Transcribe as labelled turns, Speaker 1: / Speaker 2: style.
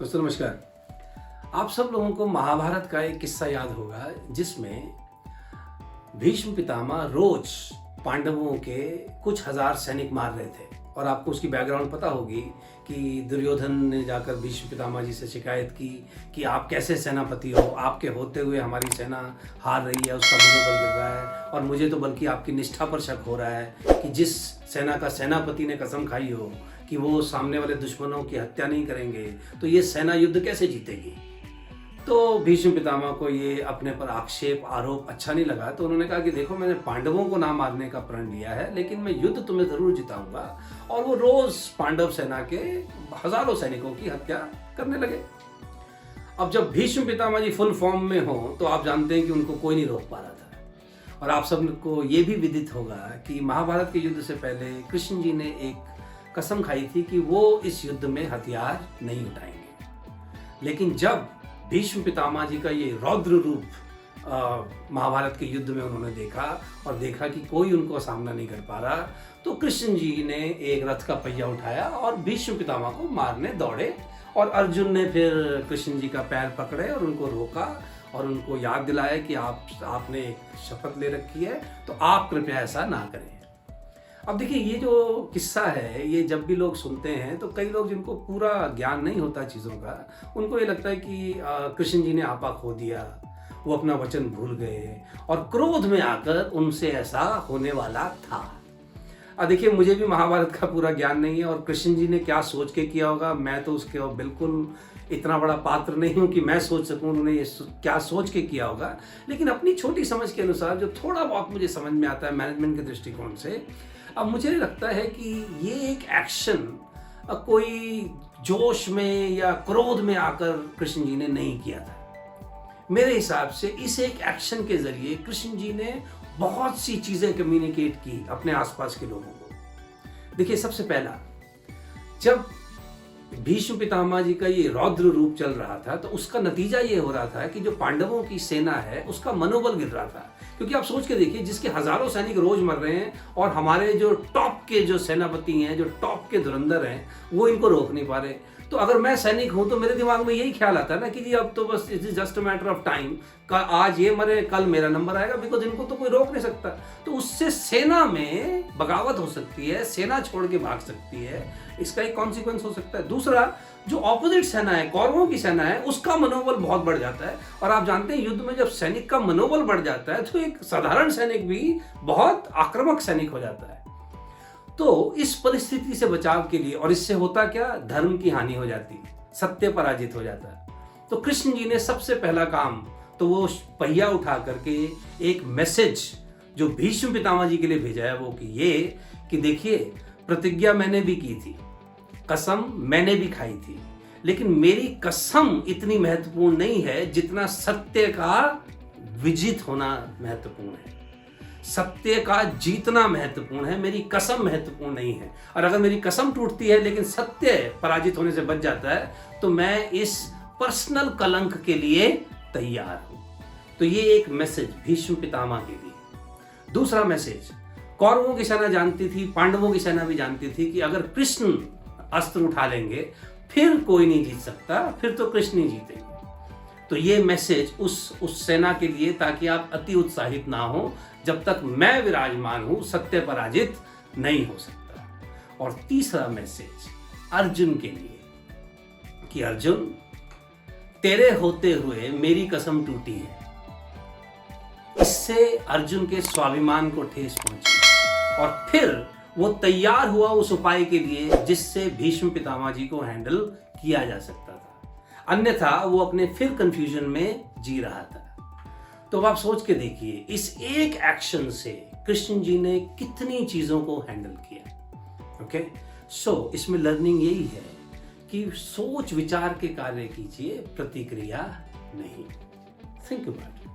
Speaker 1: दोस्तों नमस्कार। आप सब लोगों को महाभारत का एक किस्सा याद होगा जिसमें भीष्म पितामह रोज पांडवों के कुछ हजार सैनिक मार रहे थे। और आपको उसकी बैकग्राउंड पता होगी कि दुर्योधन ने जाकर भीष्म पितामह जी से शिकायत की कि आप कैसे सेनापति हो, आपके होते हुए हमारी सेना हार रही है, उसका मनोबल गिर रहा है और मुझे तो बल्कि आपकी निष्ठा पर शक हो रहा है कि जिस सेना का सेनापति ने कसम खाई हो कि वो सामने वाले दुश्मनों की हत्या नहीं करेंगे तो ये सेना युद्ध कैसे जीतेगी। तो भीष्म पितामह को ये अपने पर आक्षेप आरोप अच्छा नहीं लगा, तो उन्होंने कहा कि देखो, मैंने पांडवों को ना मारने का प्रण लिया है, लेकिन मैं युद्ध तुम्हें जरूर जिताऊंगा। और वो रोज पांडव सेना के हजारों सैनिकों की हत्या करने लगे। अब जब भीष्म पितामह जी फुल फॉर्म में हो तो आप जानते हैं कि उनको कोई नहीं रोक पा रहा था। और आप सबको ये भी विदित होगा कि महाभारत के युद्ध से पहले कृष्ण जी ने एक कसम खाई थी कि वो इस युद्ध में हथियार नहीं उठाएंगे। लेकिन जब भीष्म पितामह जी का ये रौद्र रूप महाभारत के युद्ध में उन्होंने देखा कि कोई उनको सामना नहीं कर पा रहा, तो कृष्ण जी ने एक रथ का पहिया उठाया और भीष्म पितामह को मारने दौड़े। और अर्जुन ने फिर कृष्ण जी का पैर पकड़े और उनको रोका और उनको याद दिलाया कि आपने एक शपथ ले रखी है, तो आप कृपया ऐसा ना करें। अब देखिए, ये जो किस्सा है ये जब भी लोग सुनते हैं तो कई लोग जिनको पूरा ज्ञान नहीं होता चीज़ों का, उनको ये लगता है कि कृष्ण जी ने आपा खो दिया, वो अपना वचन भूल गए और क्रोध में आकर उनसे ऐसा होने वाला था। देखिए, मुझे भी महाभारत का पूरा ज्ञान नहीं है और कृष्ण जी ने क्या सोच के किया होगा मैं तो उसके बिल्कुल इतना बड़ा पात्र नहीं हूँ कि मैं सोच सकूँ उन्होंने ये क्या सोच के किया होगा। लेकिन अपनी छोटी समझ के अनुसार जो थोड़ा बहुत मुझे समझ में आता है मैनेजमेंट के दृष्टिकोण से, अब मुझे लगता है कि ये एक एक्शन कोई जोश में या क्रोध में आकर कृष्ण जी ने नहीं किया था। मेरे हिसाब से इस एक एक्शन के जरिए कृष्ण जी ने बहुत सी चीजें कम्युनिकेट की अपने आसपास के लोगों को। देखिए, सबसे पहला, जब भीष्म पितामह जी का ये रौद्र रूप चल रहा था तो उसका नतीजा ये हो रहा था कि जो पांडवों की सेना है उसका मनोबल गिर रहा था। क्योंकि आप सोच के देखिए, जिसके हजारों सैनिक रोज मर रहे हैं और हमारे जो टॉप के जो सेनापति हैं, जो टॉप के धुरंधर हैं, वो इनको रोक नहीं पा रहे। तो अगर मैं सैनिक हूं तो मेरे दिमाग में यही ख्याल आता है ना कि जी अब तो बस it is just a matter of time, आज ये मरे कल मेरा नंबर आएगा, बिकॉज इनको तो कोई रोक नहीं सकता। तो उससे सेना में बगावत हो सकती है, सेना छोड़ के भाग सकती है, इसका एक कॉन्सिक्वेंस हो सकता है। दूसरा, जो ऑपोजिट सेना है, कौरवों की सेना है, उसका मनोबल बहुत बढ़ जाता है। और आप जानते हैं युद्ध में जब सैनिक का मनोबल बढ़ जाता है तो एक साधारण सैनिक भी बहुत आक्रामक सैनिक हो जाता है। तो इस परिस्थिति से बचाव के लिए, और इससे होता क्या, धर्म की हानि हो जाती है, सत्य पराजित हो जाता है। तो कृष्ण जी ने सबसे पहला काम तो वो पहिया उठा करके एक मैसेज जो भीष्म पितामह जी के लिए भेजा है वो कि देखिए, प्रतिज्ञा मैंने भी की थी, कसम मैंने भी खाई थी, लेकिन मेरी कसम इतनी महत्वपूर्ण नहीं है जितना सत्य का विजित होना महत्वपूर्ण है। सत्य का जीतना महत्वपूर्ण है, मेरी कसम महत्वपूर्ण नहीं है। और अगर मेरी कसम टूटती है लेकिन सत्य पराजित होने से बच जाता है तो मैं इस पर्सनल कलंक के लिए तैयार हूं। तो ये एक मैसेज भीष्म पितामह के लिए। दूसरा मैसेज, कौरवों की सेना जानती थी, पांडवों की सेना भी जानती थी कि अगर कृष्ण अस्त्र उठा लेंगे फिर कोई नहीं जीत सकता, फिर तो कृष्ण ही जीतेंगे। तो ये मैसेज उस सेना के लिए, ताकि आप अति उत्साहित ना हो, जब तक मैं विराजमान हूं सत्य पराजित नहीं हो सकता। और तीसरा मैसेज अर्जुन के लिए कि अर्जुन, तेरे होते हुए मेरी कसम टूटी है। इससे अर्जुन के स्वाभिमान को ठेस पहुंची और फिर वो तैयार हुआ उस उपाय के लिए जिससे भीष्म पितामह जी को हैंडल किया जा सकता था। अन्यथा वो अपने फिर कंफ्यूजन में जी रहा था। तो अब आप सोच के देखिए, इस एक एक्शन से कृष्ण जी ने कितनी चीजों को हैंडल किया। ओके, सो इसमें लर्निंग यही है कि सोच विचार के कार्य कीजिए, प्रतिक्रिया नहीं। Think about it.